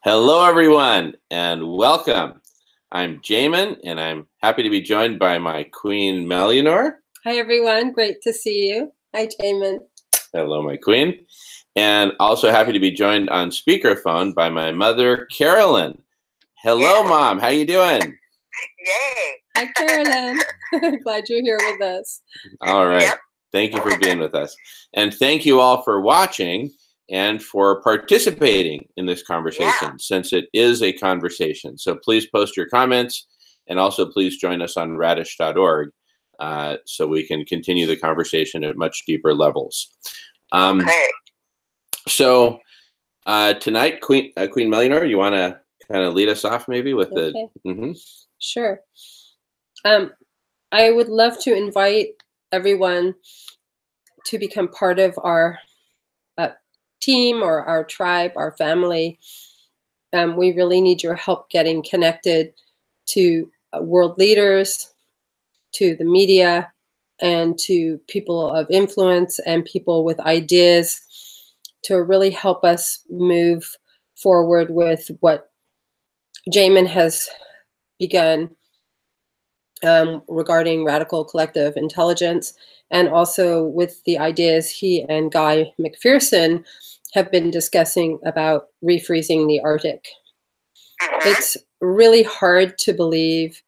Hello, everyone, and welcome. I'm Jamen, and I'm happy to be joined by my queen, Melieanor. Hi, everyone. Great to see you. Hi, Jamen. Hello, my queen. And also happy to be joined on speakerphone by my mother, Carolyn. Hello, Mom. How you doing? Yay. Hi, Carolyn. Glad you're here with us. All right. Yep. Thank you for being with us. And thank you all for watching and for participating in this conversation, since it is a conversation. So please post your comments, and also please join us on radish.org so we can continue the conversation at much deeper levels. Okay. So tonight, Queen Melieanor, you want to kind of lead us off maybe with Okay. the... Sure. I would love to invite everyone to become part of our team or our tribe, our family. We really need your help getting connected to world leaders, to the media, and to people of influence and people with ideas to really help us move forward with what Jamen has begun regarding radical collective intelligence, and also with the ideas he and Guy McPherson have been discussing about refreezing the Arctic. It's really hard to believe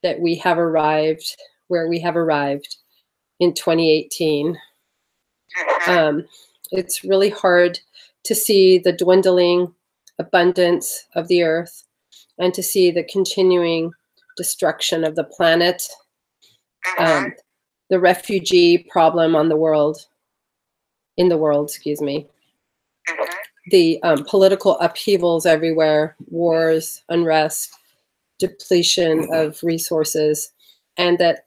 that we have arrived where we have arrived in 2018. It's really hard to see the dwindling abundance of the earth and to see the continuing destruction of the planet, the refugee problem in the world, excuse me, the political upheavals everywhere, wars, unrest, depletion of resources, and that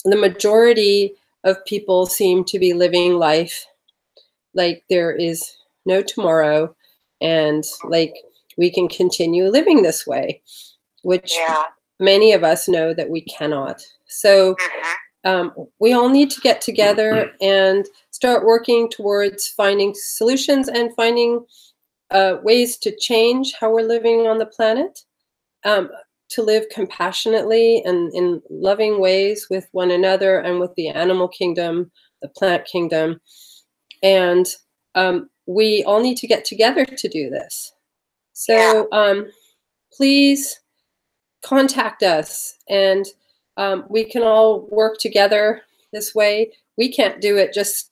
the majority of people seem to be living life like there is no tomorrow, and like we can continue living this way, which many of us know that we cannot. So we all need to get together and start working towards finding solutions and finding ways to change how we're living on the planet, to live compassionately and in loving ways with one another and with the animal kingdom, the plant kingdom. And we all need to get together to do this. So please contact us, and we can all work together this way. We can't do it just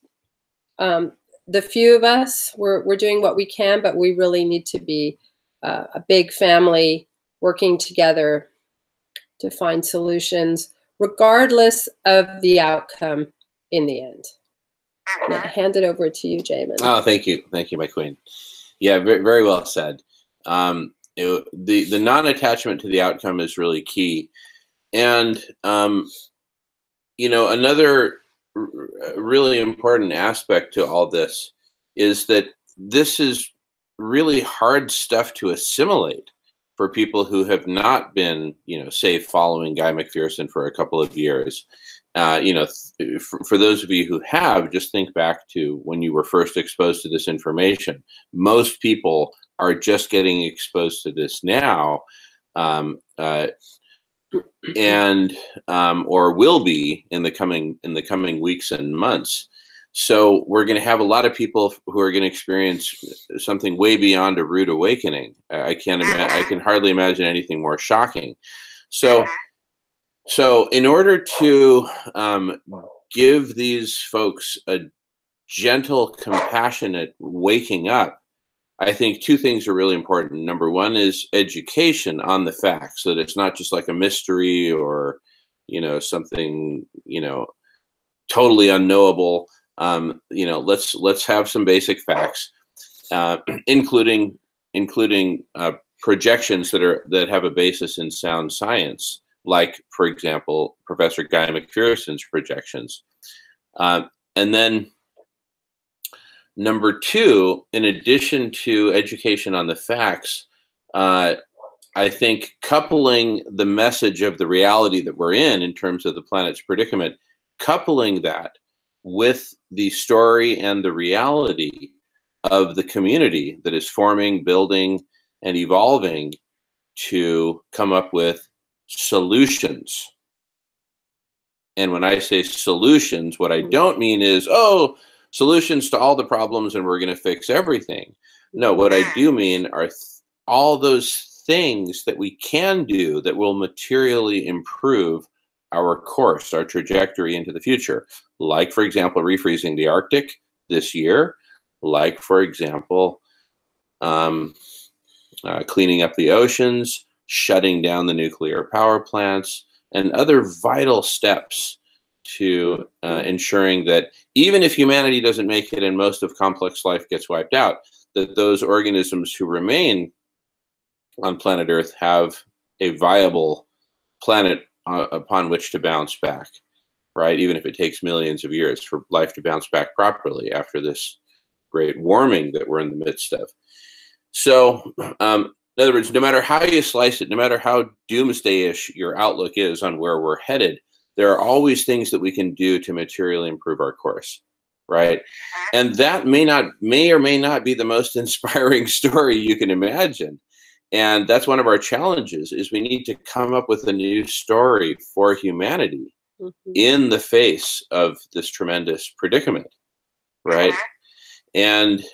the few of us. We're doing what we can, but we really need to be a big family working together to find solutions, regardless of the outcome in the end. Now, I hand it over to you, Jamen. Oh, thank you, my queen. Yeah, very, very well said. The non-attachment to the outcome is really key, and another really important aspect to all this is that this is really hard stuff to assimilate for people who have not been, say, following Guy McPherson for a couple of years. For those of you who have, just think back to when you were first exposed to this information. Most people are just getting exposed to this now, or will be in the coming weeks and months. So we're going to have a lot of people who are going to experience something way beyond a rude awakening. I can hardly imagine anything more shocking. So in order to give these folks a gentle, compassionate waking up, I think two things are really important. Number one is education on the facts, so that it's not just like a mystery or, something, totally unknowable. Let's have some basic facts, including projections that have a basis in sound science, like, for example, Professor Guy McPherson's projections. And then number two, in addition to education on the facts, I think coupling the message of the reality that we're in terms of the planet's predicament, coupling that with the story and the reality of the community that is forming, building, and evolving to come up with solutions. And when I say solutions, what I don't mean is, oh, solutions to all the problems and we're going to fix everything. No, what I do mean are all those things that we can do that will materially improve our course, our trajectory into the future. Like, for example, refreezing the Arctic this year. Like, for example, cleaning up the oceans, shutting down the nuclear power plants, and other vital steps to ensuring that even if humanity doesn't make it and most of complex life gets wiped out, that those organisms who remain on planet Earth have a viable planet upon which to bounce back, right? Even if it takes millions of years for life to bounce back properly after this great warming that we're in the midst of. So, in other words, no matter how you slice it, no matter how doomsday-ish your outlook is on where we're headed, there are always things that we can do to materially improve our course, right? And that may or may not be the most inspiring story you can imagine. And that's one of our challenges, is we need to come up with a new story for humanity in the face of this tremendous predicament, right? And,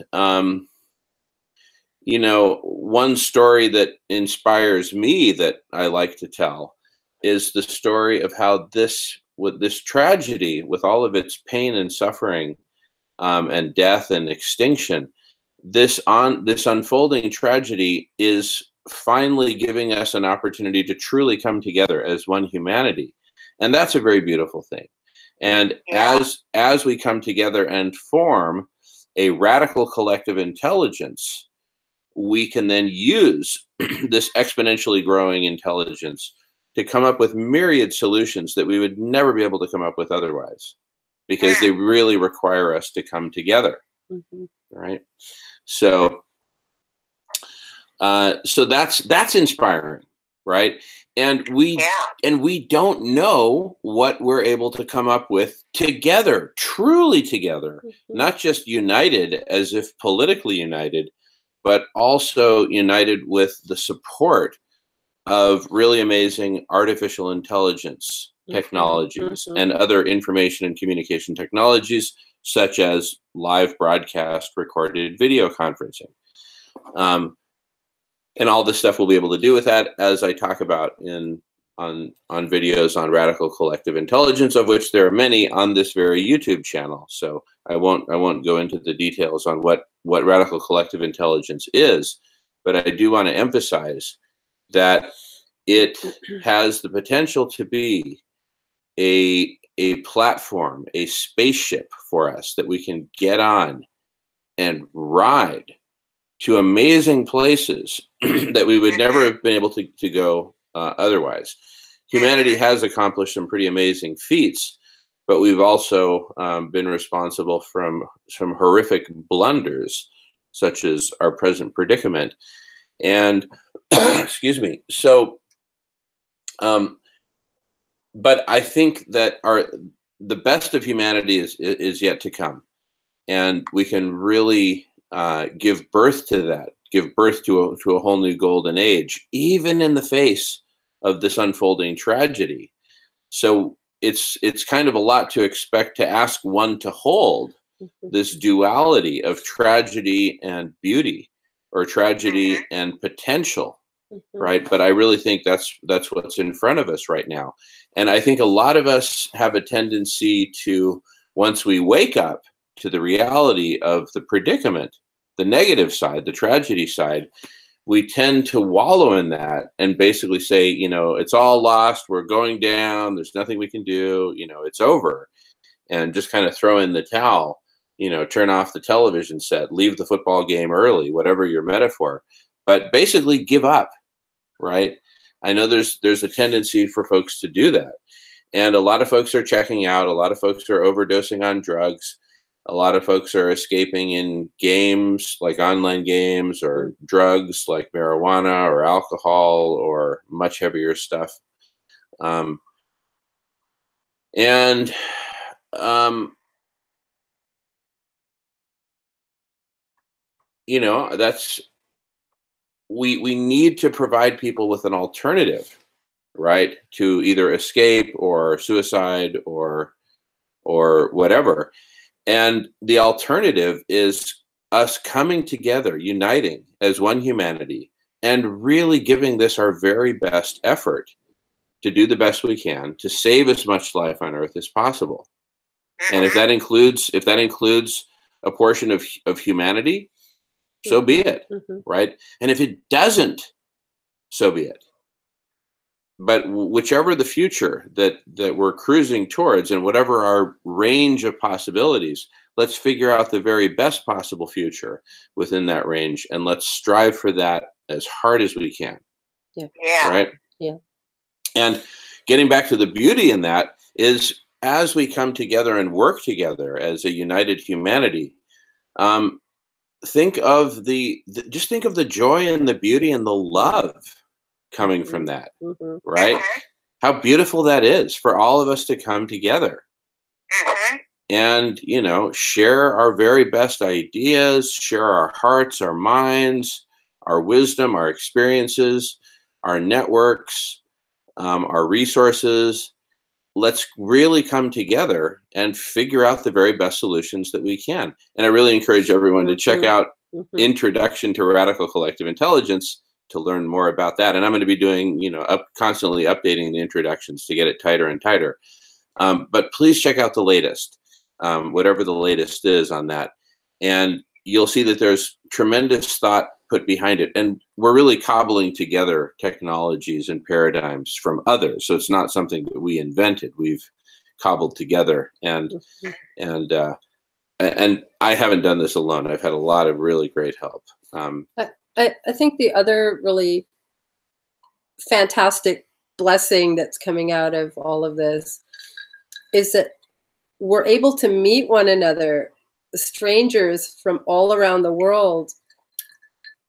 you know, one story that inspires me that I like to tell is the story of how with this tragedy, with all of its pain and suffering, and death and extinction, this unfolding tragedy is finally giving us an opportunity to truly come together as one humanity. And that's a very beautiful thing. And as we come together and form a radical collective intelligence, we can then use this exponentially growing intelligence to come up with myriad solutions that we would never be able to come up with otherwise, because they really require us to come together, right? So, so that's inspiring, right? And we don't know what we're able to come up with together, truly together, not just united as if politically united, but also united with the support of really amazing artificial intelligence technologies and other information and communication technologies, such as live broadcast recorded video conferencing. And all this stuff we'll be able to do with that, as I talk about on videos on radical collective intelligence, of which there are many on this very YouTube channel. So I won't go into the details on what radical collective intelligence is, but I do want to emphasize that it has the potential to be a platform, a spaceship for us that we can get on and ride to amazing places that we would never have been able to go otherwise. Humanity has accomplished some pretty amazing feats, but we've also been responsible from some horrific blunders, such as our present predicament. And excuse me. So, but I think that the best of humanity is yet to come, and we can really give birth to that, give birth to a whole new golden age, even in the face of this unfolding tragedy. So it's kind of a lot to expect to ask one to hold this duality of tragedy and beauty, or tragedy and potential, right? But I really think that's what's in front of us right now. And I think a lot of us have a tendency to, once we wake up to the reality of the predicament, the negative side, the tragedy side, we tend to wallow in that and basically say, you know, it's all lost, we're going down, there's nothing we can do, you know, it's over. And just kind of throw in the towel, you know, turn off the television set, leave the football game early, whatever your metaphor, but basically give up, right? I know there's a tendency for folks to do that. And a lot of folks are checking out, a lot of folks are overdosing on drugs. A lot of folks are escaping in games, like online games, or drugs like marijuana or alcohol or much heavier stuff. You know, we need to provide people with an alternative, right, to either escape or suicide or whatever. And the alternative is us coming together, uniting as one humanity, and really giving this our very best effort to do the best we can to save as much life on Earth as possible. And if that includes a portion of humanity, so be it, right? And if it doesn't, so be it. But whichever the future that we're cruising towards, and whatever our range of possibilities, let's figure out the very best possible future within that range, and let's strive for that as hard as we can. Yeah. Right? Yeah. And getting back to the beauty in that is, as we come together and work together as a united humanity, think of just think of the joy and the beauty and the love coming from that, right? How beautiful that is for all of us to come together and, you know, share our very best ideas, share our hearts, our minds, our wisdom, our experiences, our networks, our resources. Let's really come together and figure out the very best solutions that we can. And I really encourage everyone to check out Introduction to Radical Collective Intelligence to learn more about that. And I'm going to be doing, you know, constantly updating the introductions to get it tighter and tighter. But please check out the latest, whatever the latest is on that. And you'll see that there's tremendous thought put behind it. And we're really cobbling together technologies and paradigms from others. So it's not something that we invented. We've cobbled together. And I haven't done this alone. I've had a lot of really great help. I think the other really fantastic blessing that's coming out of all of this is that we're able to meet one another, strangers from all around the world,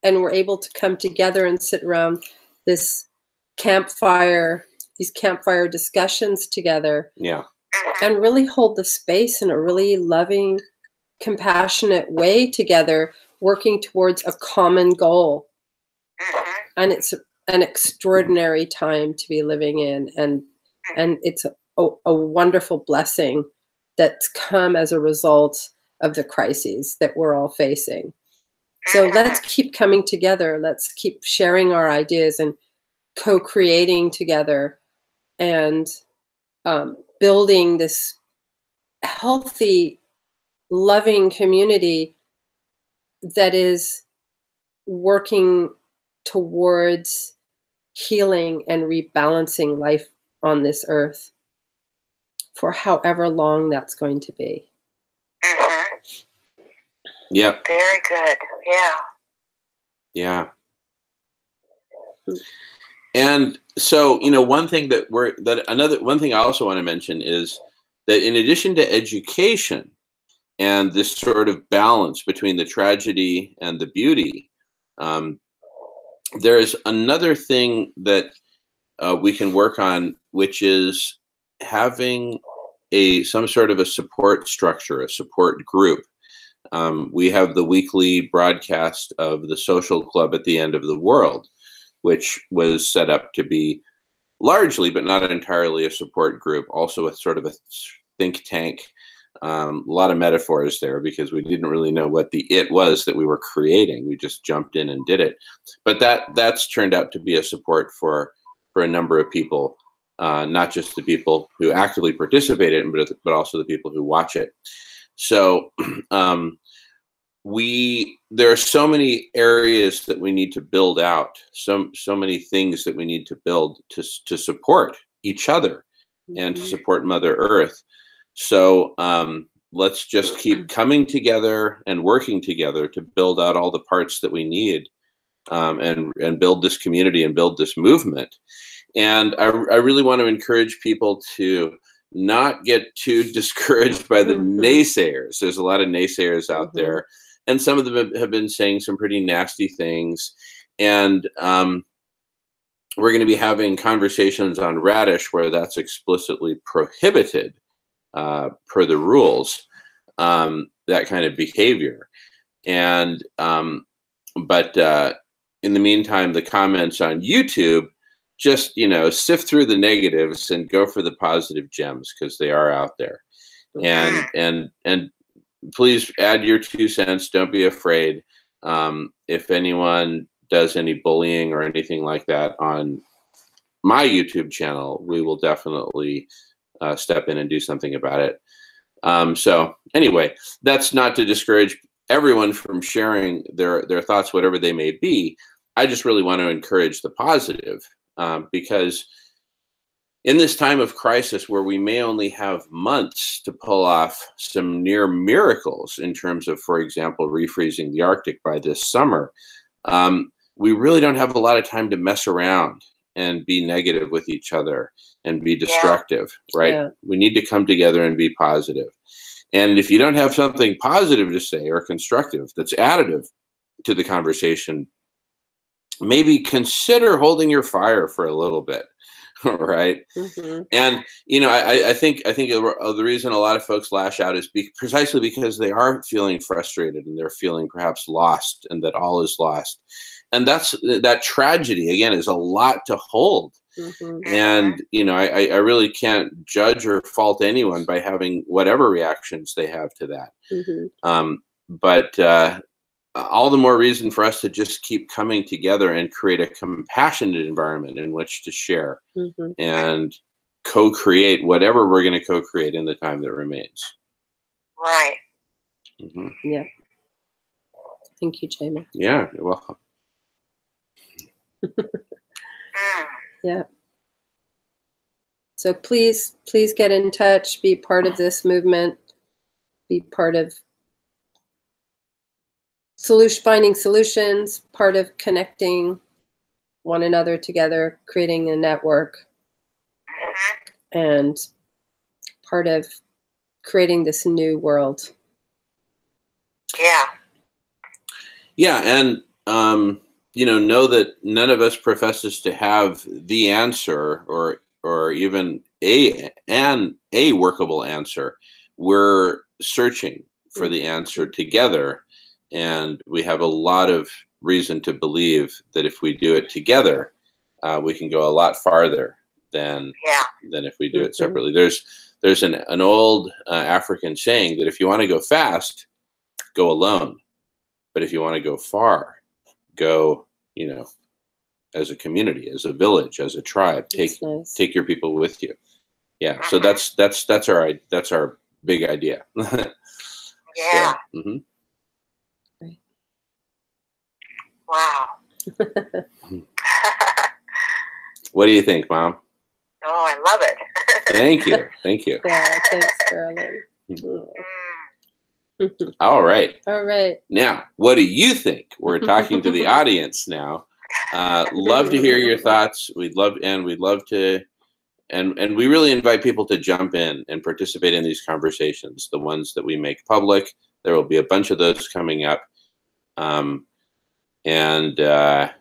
and we're able to come together and sit around this campfire, these campfire discussions together. Yeah. And really hold the space in a really loving, compassionate way together, working towards a common goal. And it's an extraordinary time to be living in. And it's a wonderful blessing that's come as a result of the crises that we're all facing. So let's keep coming together. Let's keep sharing our ideas and co-creating together and building this healthy, loving community that is working towards healing and rebalancing life on this earth for however long that's going to be. Yep. Very good. Yeah. Yeah. And so, you know, one thing one thing I also want to mention is that in addition to education and this sort of balance between the tragedy and the beauty, there is another thing that we can work on, which is having some sort of a support structure, a support group. We have the weekly broadcast of the Social Club at the End of the World, which was set up to be largely, but not entirely, a support group, also a sort of a think tank. A lot of metaphors there because we didn't really know what the it was that we were creating. We just jumped in and did it. But that's turned out to be a support for a number of people, not just the people who actively participate in it, but also the people who watch it. So there are so many areas that we need to build out, so many things that we need to build to support each other and to support Mother Earth. So let's just keep coming together and working together to build out all the parts that we need and build this community and build this movement. And I really want to encourage people to not get too discouraged by the naysayers. There's a lot of naysayers out there, and some of them have been saying some pretty nasty things. And we're going to be having conversations on Radish where that's explicitly prohibited per the rules, that kind of behavior. And but in the meantime, the comments on YouTube, just, you know, sift through the negatives and go for the positive gems, because they are out there. And please add your 2 cents. Don't be afraid. If anyone does any bullying or anything like that on my YouTube channel, we will definitely step in and do something about it. So anyway, that's not to discourage everyone from sharing their thoughts, whatever they may be. I just really want to encourage the positive, because in this time of crisis, where we may only have months to pull off some near miracles in terms of, for example, refreezing the Arctic by this summer, we really don't have a lot of time to mess around and be negative with each other and be destructive, right? Yeah. We need to come together and be positive. And if you don't have something positive to say or constructive that's additive to the conversation, maybe consider holding your fire for a little bit, right? And, you know, I think the reason a lot of folks lash out is precisely because they are feeling frustrated and they're feeling perhaps lost, and that all is lost. And that tragedy, again, is a lot to hold. And, you know, I really can't judge or fault anyone by having whatever reactions they have to that. But all the more reason for us to just keep coming together and create a compassionate environment in which to share and co-create whatever we're going to co-create in the time that remains. Right. Yeah. Thank you, Jamie. Yeah, you're welcome. Yeah. So please get in touch, be part of this movement, be part of finding solutions, part of connecting one another together, creating a network, and part of creating this new world. Yeah. Yeah, and you know that none of us professes to have the answer or even a workable answer. We're searching for the answer together, and we have a lot of reason to believe that if we do it together, we can go a lot farther than if we do it separately. There's an old African saying that if you want to go fast, go alone, but if you want to go far, go, you know, as a community, as a village, as a tribe. Take your people with you. Yeah. So that's our big idea. Yeah. So, Wow. What do you think, Mom? Oh, I love it. Thank you. Thank you. Yeah, thanks, Carolyn. All right. All right. Now, what do you think? We're talking to the audience now. Love to hear your thoughts. We'd love to, and we really invite people to jump in and participate in these conversations, the ones that we make public. There will be a bunch of those coming up. And I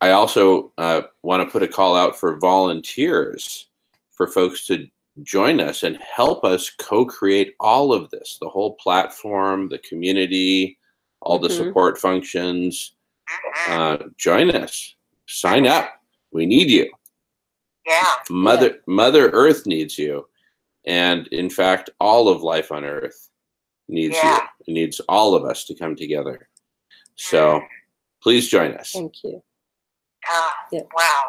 also want to put a call out for volunteers, for folks to join us and help us co-create all of this, the whole platform, the community, all the support functions. Join us, sign up. We need you. Yeah. Mother Earth needs you. And in fact, all of life on Earth needs you. It needs all of us to come together. So please join us. Thank you. Wow.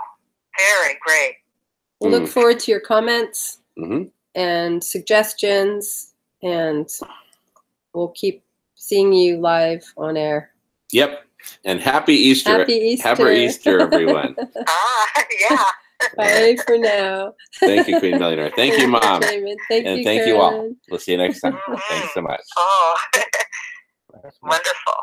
Very great. We'll look forward to your comments and suggestions, and we'll keep seeing you live on air. Yep. And happy Easter. Happy Easter. Happy Easter, everyone. Yeah. Bye for now. Thank you, Queen Melieanor. Thank you, Mom. Thank you all. We'll see you next time. Thanks so much. Oh, wonderful.